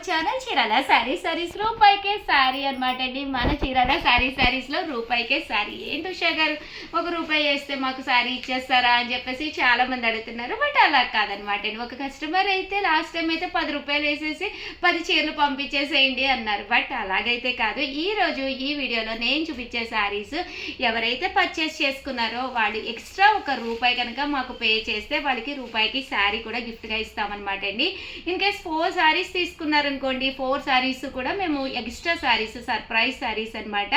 Channel Chirala saris రూపాయికే sorry అనమాట అండి. మన చీరాల సారీస్లో రూపాయికే సారీ. ఏంటి ఉషా గారు ఒక రూపాయి వేస్తే మాకు సారీ ఇచ్చేస్తారా అని చెప్పేసి చాలా మంది అడుగుతున్నారు. బట్ అలా కాదనమాట అండి. ఒక కస్టమర్ అయితే లాస్ట్ టైం అయితే 10 రూపాయలు వేసేసి 10 చీరలు పంపించేసేయండి అన్నారు. బట్ అలాగైతే కాదు. ఈరోజు ఈ వీడియోలో నేను చూపించే సారీస్ ఎవరైతే పర్చేస్ చేసుకున్నారో వాళ్ళు ఎక్స్ట్రా ఒక రూపాయి కనుక మాకు పే చేస్తే వాళ్ళకి రూపాయికి సారీ కూడా గిఫ్ట్గా ఇస్తామన్నమాట అండి. ఇన్ కేస్ 4 సారీస్ తీసుకున్నారనుకోండి, 4 సారీస్ కూడా మేము ఎక్స్ట్రా సారీస్ సర్ప్రైజ్ సారీస్ అనమాట.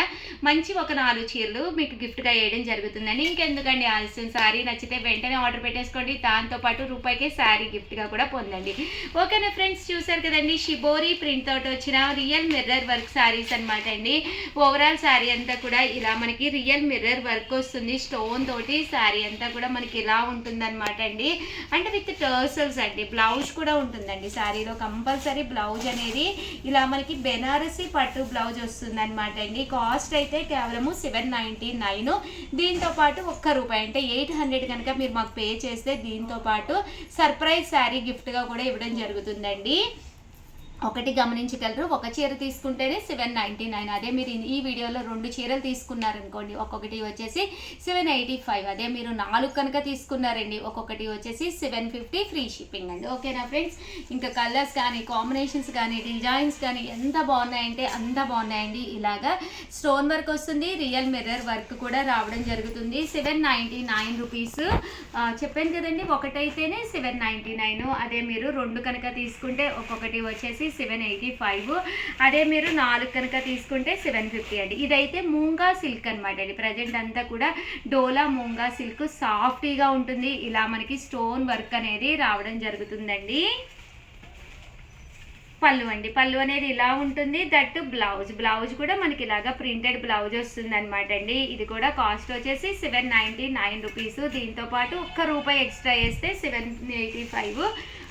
మంచి ఒక 4 చీరలు మీకు గిఫ్ట్గా వేయడం జరుగుతుందండి. ఇంకెందుకండి ఆలస్యం, సారీ నచ్చితే వెంటనే ఆర్డర్ పెట్టేసుకోండి. దాంతోపాటు రూపాయికే సారీ గిఫ్ట్గా కూడా పొందండి. ఓకేనా ఫ్రెండ్స్, చూసారు కదండి షిబోరి ప్రింట్ తోటి వచ్చిన రియల్ మిర్రర్ వర్క్ సారీస్ అనమాట అండి. ఓవరాల్ సారీ అంతా కూడా ఇలా మనకి రియల్ మిర్రర్ వర్క్ వస్తుంది. స్టోన్ తోటి సారీ అంతా కూడా మనకి ఇలా ఉంటుందన్నమాట అండి. అంటే విత్ టర్సల్స్ అండి. బ్లౌజ్ కూడా ఉంటుందండి సారీలో. కంపల్సరీ బ్లౌజ్ అనేది ఇలా మనకి బెనారసి పట్టు బ్లౌజ్ వస్తుంది అనమాట అండి. కాస్ట్ అయితే కేవలము 799. దీంతో పాటు ₹1 అంటే 800 కనుక మీరు మాకు పే చేస్తే దీంతో పాటు సర్ప్రైజ్ శారీ గిఫ్ట్గా కూడా ఇవ్వడం జరుగుతుందండి. ఒకటి గమనించగలరు, ఒక చీర తీసుకుంటేనే 799. అదే మీరు ఈ వీడియోలో 2 చీరలు తీసుకున్నారనుకోండి, ఒక్కొక్కటి వచ్చేసి 785. అదే మీరు 4 కనుక తీసుకున్నారండి, ఒక్కొక్కటి వచ్చేసి 750 ఫ్రీ షిప్పింగ్ అండి. ఓకేనా ఫ్రెండ్స్, ఇంకా కలర్స్ కానీ కాంబినేషన్స్ కానీ డిజైన్స్ కానీ ఎంత బాగున్నాయంటే అంత బాగున్నాయండి. ఇలాగా స్టోన్ వర్క్ వస్తుంది, రియల్ మిర్రర్ వర్క్ కూడా రావడం జరుగుతుంది. 799 రూపీస్ చెప్పాను కదండి. ఒకటైతేనే 799. అదే మీరు 2 కనుక తీసుకుంటే ఒక్కొక్కటి వచ్చేసి 785. అదే మీరు 4 కనుక తీసుకుంటే 750 అండి. ఇదైతే మూంగా సిల్క్ అనమాట అండి. ప్రజెంట్ అంతా కూడా డోలా మూంగా సిల్క్ సాఫ్టీగా ఉంటుంది. ఇలా మనకి స్టోన్ వర్క్ అనేది రావడం జరుగుతుందండి. పళ్ళు అండి, పళ్ళు అనేది ఇలా ఉంటుంది. దట్టు బ్లౌజ్ కూడా మనకి ఇలాగా ప్రింటెడ్ బ్లౌజ్ వస్తుంది అనమాట అండి. ఇది కూడా కాస్ట్ వచ్చేసి 799 రూపీస్. దీంతో పాటు ₹1 ఎక్స్ట్రా వేస్తే 785.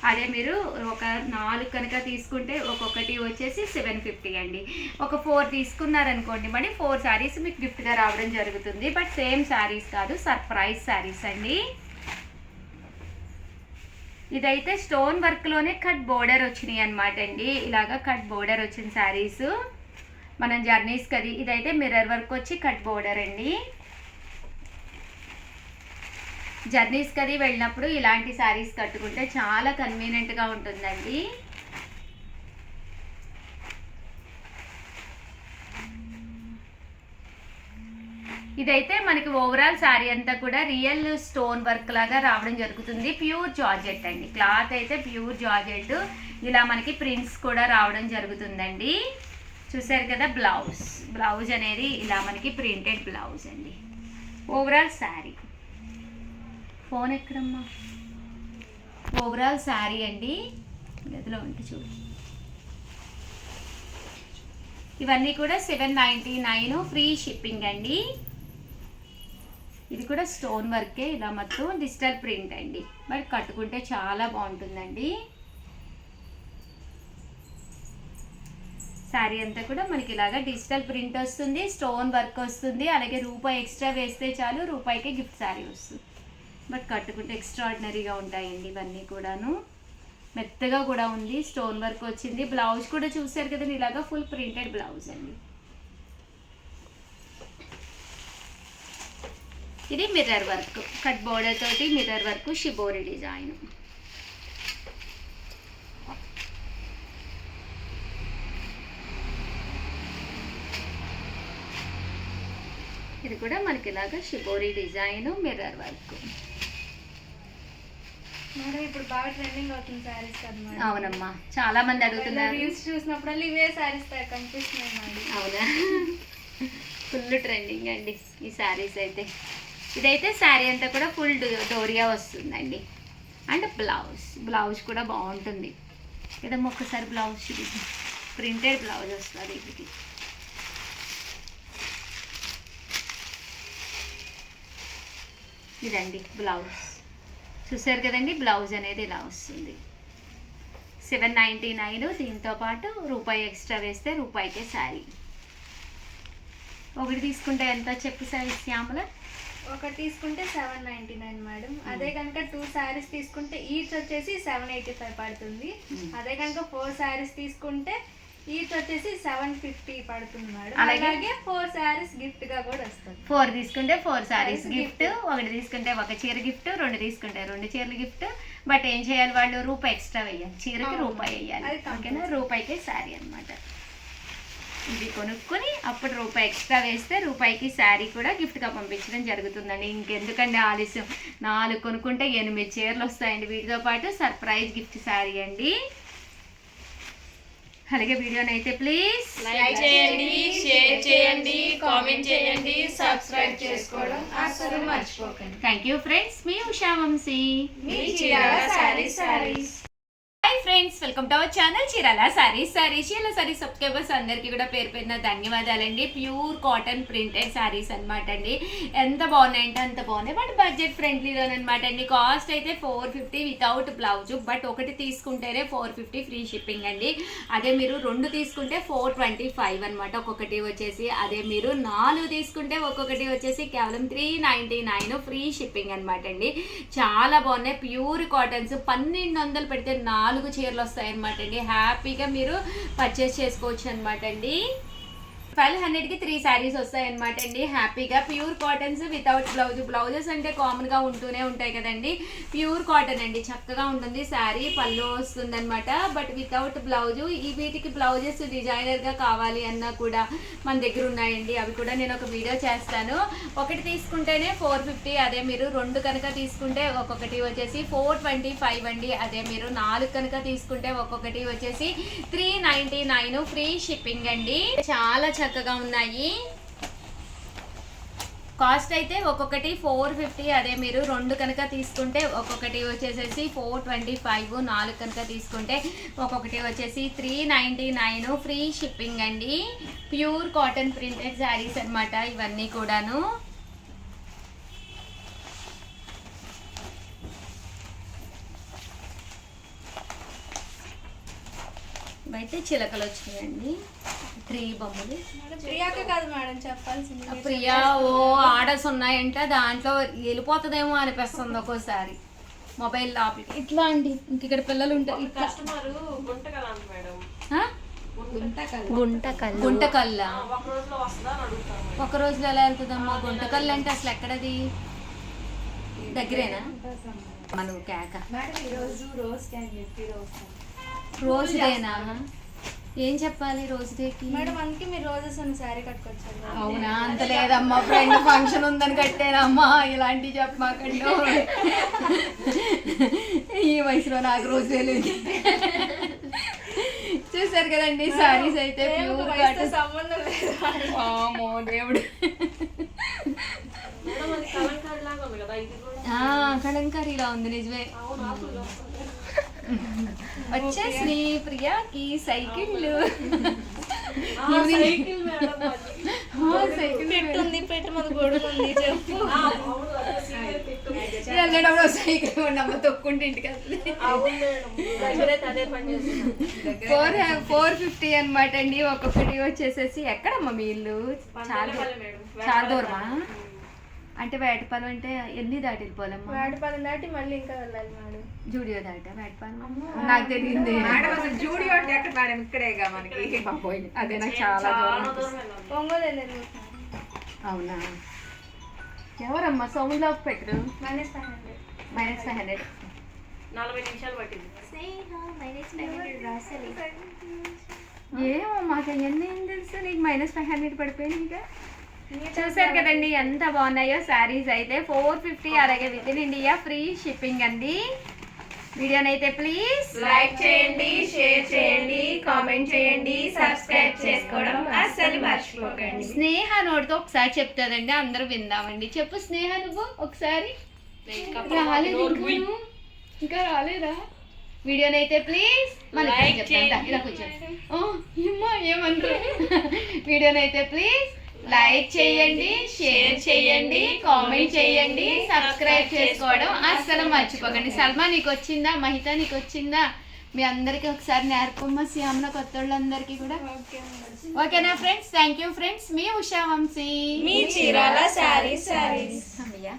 అదే మీరు ఒక 4 కనుక తీసుకుంటే ఒక్కొక్కటి వచ్చేసి 750 అండి. ఒక 4 తీసుకున్నారనుకోండి, మరి 4 శారీస్ మీకు గిఫ్ట్గా రావడం జరుగుతుంది. బట్ సేమ్ శారీస్ కాదు, సర్ప్రైజ్ శారీస్ అండి. ఇదైతే స్టోన్ వర్క్లోనే కట్ బోర్డర్ వచ్చినాయి అనమాట అండి. ఇలాగా కట్ బోర్డర్ వచ్చిన శారీస్ మనం జర్నీస్కి అది. ఇదైతే మిర్రర్ వర్క్ వచ్చి కట్ బోర్డర్ అండి. జర్నీస్కి అది వెళ్ళినప్పుడు ఇలాంటి శారీస్ కట్టుకుంటే చాలా కన్వీనియంట్గా ఉంటుందండి. ఇదైతే మనకి ఓవరాల్ శారీ అంతా కూడా రియల్ స్టోన్ వర్క్ లాగా రావడం జరుగుతుంది. ప్యూర్ జార్జెట్ అండి. క్లాత్ అయితే ప్యూర్ జార్జెట్. ఇలా మనకి ప్రింట్స్ కూడా రావడం జరుగుతుందండి. చూసారు కదా, బ్లౌజ్ అనేది ఇలా మనకి ప్రింటెడ్ బ్లౌజ్ అండి. ఓవరాల్ శారీ ఫోన్ ఎక్కడమ్మా, ఓవరాల్ శారీ అండి. గదిలో ఉంటే చూడు. ఇవన్నీ కూడా 799 ఫ్రీ షిప్పింగ్ అండి. ఇది కూడా స్టోన్ వర్కే, ఇలా మొత్తం డిజిటల్ ప్రింట్ అండి. మరి కట్టుకుంటే చాలా బాగుంటుందండి. శారీ అంతా కూడా మనకి ఇలాగా డిజిటల్ ప్రింట్ వస్తుంది, స్టోన్ వర్క్ వస్తుంది. అలాగే ₹1 ఎక్స్ట్రా వేస్తే చాలు, ₹1కే గిఫ్ట్ శారీ వస్తుంది. బట్ కట్టుకుంటే ఎక్స్ట్రాడినరీగా ఉంటాయండి. ఇవన్నీ కూడాను మెత్తగా కూడా ఉంది, స్టోన్ వర్క్ వచ్చింది. బ్లౌజ్ కూడా చూసారు కదండి, ఇలాగా ఫుల్ ప్రింటెడ్ బ్లౌజ్ అండి. ఇది మిర్రర్ వర్క్, కట్ బోర్డర్ తోటి మిర్రర్ వర్క్, షిబోరి డిజైన్. ఇది కూడా మనకి ఇలాగా షిబోరి డిజైన్, మిర్రర్ వర్క్. ఇప్పుడు బాగా ట్రెండింగ్ అవుతుంది సారీస్ అన్నమాట. అవునమ్మా, చాలా మంది అడుగుతున్నారు. రీల్స్ చూసినప్పుడు ఇవే సారీస్ కనిపిస్తున్నాయి. అవునా, ఫుల్ ట్రెండింగ్ అండి ఈ సారీస్ అయితే. ఇదైతే శారీ అంతా కూడా ఫుల్ డోరియా వస్తుందండి. అండ్ బ్లౌజ్ కూడా బాగుంటుంది. ఏదమ్మా ఒక్కసారి బ్లౌజ్ చూపించి, ప్రింటెడ్ బ్లౌజ్ వస్తుంది వీటికి. ఇదండి బ్లౌజ్, చూసారు కదండి. బ్లౌజ్ అనేది ఇలా వస్తుంది. 799. దీంతో పాటు ₹1 ఎక్స్ట్రా వేస్తే ₹1కే శారీ. ఒకటి తీసుకుంటే ఎంత చెప్పు సార్ శ్యామల? ఒకటి తీసుకుంటే 799 మేడం. అదే కనుక 2 శారీస్ తీసుకుంటే ఈచ్ వచ్చేసి 785 పడుతుంది. అదే కనుక 4 శారీస్ తీసుకుంటే ఈచ్ వచ్చేసి 750 పడుతుంది మేడం. అలాగే 4 శారీస్ గిఫ్ట్ గా కూడా వస్తుంది. 4 తీసుకుంటే 4 శారీస్ గిఫ్ట్, ఒకటి తీసుకుంటే ఒక చీర గిఫ్ట్, 2 తీసుకుంటే 2 చీరలు గిఫ్ట్. బట్ ఏం చేయాలి, వాళ్ళు రూపాయి ఎక్స్ట్రా వేయాలి, చీరకి రూపాయి వేయాలి. ఓకేనా, రూపాయికి శారీ అనమాట. ఇది కొనుక్కొని అప్పుడు రూపాయి ఎక్స్ట్రా వేస్తే రూపాయికి శారీ కూడా గిఫ్ట్గా పంపించడం జరుగుతుందండి. ఇంకెందుకండి ఆలస్యం, 4 కొనుక్కుంటే 8 చీరలు వస్తాయండి. వీటితో పాటు సర్ప్రైజ్ గిఫ్ట్ శారీ అండి. అలాగే వీడియోని అయితే ప్లీజ్ లైక్ చేయండి, షేర్ చేయండి, కామెంట్ చేయండి, సబ్స్క్రైబ్ చేసుకోవడం అస్సలు మర్చిపోకండి. థ్యాంక్ యూ ఫ్రెండ్స్, మీ ఉషా వంశీ, మీ Chirala sarees. Hi friends, welcome to our channel Chirala sarees. Chirala sarees subscribers అందరికీ కూడా పేరు పేరున ధన్యవాదాలండి. ప్యూర్ కాటన్ ప్రింటెడ్ సారీస్ అనమాట అండి. ఎంత బాగున్నాయంటే అంత బాగున్నాయి, బట్ బడ్జెట్ ఫ్రెండ్లీలోనమాట అండి. కాస్ట్ అయితే 450 వితౌట్ బ్లౌజ్, బట్ ఒకటి తీసుకుంటేనే 450 ఫ్రీ షిప్పింగ్ అండి. అదే మీరు 2 తీసుకుంటే 425 అనమాట ఒక్కొక్కటి వచ్చేసి. అదే మీరు 4 తీసుకుంటే ఒక్కొక్కటి వచ్చేసి కేవలం 399 ఫ్రీ షిప్పింగ్ అనమాట అండి. చాలా బాగున్నాయి, ప్యూర్ కాటన్స్. 1200 పెడితే 4 చీరలు వస్తాయి అనమాట అండి. హ్యాపీగా మీరు పర్చేస్ చేసుకోవచ్చు అనమాట అండి. 1200కి 3 శారీస్ వస్తాయి అనమాట అండి. హ్యాపీగా pure cottons without blouse. Blouses అంటే కామన్గా ఉంటూనే ఉంటాయి కదండి. ప్యూర్ కాటన్ అండి, చక్కగా ఉంటుంది శారీ. పళ్ళు వస్తుంది అనమాట, బట్ వితౌట్ బ్లౌజ్. ఈ వీటికి బ్లౌజెస్ డిజైనర్గా కావాలి అన్నా కూడా మన దగ్గర ఉన్నాయండి. అవి కూడా నేను ఒక వీడియో చేస్తాను. ఒకటి తీసుకుంటేనే 450, అదే మీరు 2 కనుక తీసుకుంటే ఒక్కొక్కటి వచ్చేసి 425 అండి. అదే మీరు 4 కనుక తీసుకుంటే ఒక్కొక్కటి వచ్చేసి 399 ఫ్రీ షిప్పింగ్ అండి. చాలా చక్కగా ఉన్నాయి. కాస్ట్ అయితే ఒక్కొక్కటి 450, అదే మీరు 2 కనుక తీసుకుంటే ఒక్కొక్కటి వచ్చేసేసి 425, 4 కనుక తీసుకుంటే ఒక్కొక్కటి వచ్చేసి 399 ఫ్రీ షిప్పింగ్ అండి. ప్యూర్ కాటన్ ప్రింటెడ్ శారీస్ అన్నమాట ఇవన్నీ కూడాను. అయితే చిలకలు వచ్చినాయండి, 3 బొమ్మలు. ప్రియాక కాదు మేడం చెప్పాల్సింది. ప్రియా ఓ ఆర్డర్స్ ఉన్నాయంటే దాంట్లో వెళ్ళిపోతుందేమో అనిపిస్తుంది ఒక్కోసారి. మొబైల్ లోపలికి ఇట్లా అండి, ఇంక ఇక్కడ పిల్లలు ఉంటారు. గుంటకల్ల ఒక రోజులో ఎలా వెళ్తుందమ్మా? గుంటకల్లు అంటే అసలు ఎక్కడది? దగ్గరేనా? మనం కేక రోజు డేనా? ఏం చెప్పాలి రోజు డేకి? మేడం అందుకే మీరు రోజెస్ అని శారీ కట్టుకొచ్చారు. అవునా? అంత లేదమ్మా, ఫ్రెండ్ ఫంక్షన్ ఉందని కట్టానమ్మా. ఇలాంటివి చెప్పమాకండి. ఈ వయసులో నాకు రోజు లేదు. చూసారు కదండి సారీస్ అయితే ప్యూర్ కాటన్. సంబంధం లేదు. అమ్మో దేవుడు, కలంకారీలా ఉంది నిజమే. వచ్చేసి ప్రియాకి సైకిళ్ళు. వెళ్ళేటప్పుడు సైకిల్ ఉండమ్మ, తొక్కుంటే ఇంటికి 450 అనమాట అండి. ఒక్కొక్కటి వచ్చేసేసి. ఎక్కడమ్మా మీ ఇల్లు? చాలా దూరమా? అంటే వేటపాలెం అంటే ఎన్ని దాటి వెళ్ళిపోవాలమ్మా? వేటపాలెం దాటి మళ్ళీ ఇంకా వెళ్ళాలి మేడం. జూడియో దాట వేటపాలెం? నాకు తెలియదు. జూడియో అంటే ఎక్కడ మేడం? ఇక్కడేగా మనకి. అదే నాకు చాలా దూరం. ఒంగోలు వెళ్ళాలి. అవునా? ఎవరమ్మా సౌండ్ ఆఫ్ పెట్టరు? -500. -500. 40 నిమిషాలు పట్టింది. ఏమో మాకు ఎన్ని ఏం తెలుసు, నీకు -500 పడిపోయింది. ఇంకా చూసారు కదండి ఎంత బాగున్నాయో శారీస్ అయితే. 450, అలాగే with in India free shipping అండి. వీడియోని అయితే ప్లీజ్ లైక్ చేయండి, షేర్ చేయండి, కామెంట్ చేయండి, సబ్స్క్రైబ్ చేసుకోవడం అస్సలు మర్చిపోకండి. స్నేహ నోటితో ఒకసారి చెప్తాదండి, అందరూ విందామండి. చెప్పు స్నేహ, నువ్వు ఒకసారి. రాలేదు ఇంకా రాలేదా? వీడియోని అయితే ప్లీజ్ ఇలా కొంచెం ఏమన్నారు? వీడియోని అయితే ప్లీజ్ లైక్ చేయండి, షేర్ చేయండి, కామెంట్ చేయండి, సబ్స్క్రైబ్ చేసుకోవడం అస్సలు మర్చిపోకండి. సల్మా నీకు వచ్చిందా? మహిత నీకు వచ్చిందా? మీ అందరికీ ఒకసారి నేర్పమ్మ శ్యామల కొత్త వాళ్ళందరికీ కూడా. Okay madam. ఓకేనా ఫ్రెండ్స్? Thank you friends. మీ ఉషా వంశీ, మీ చీరాల శారీస్. అమ్మయ్య.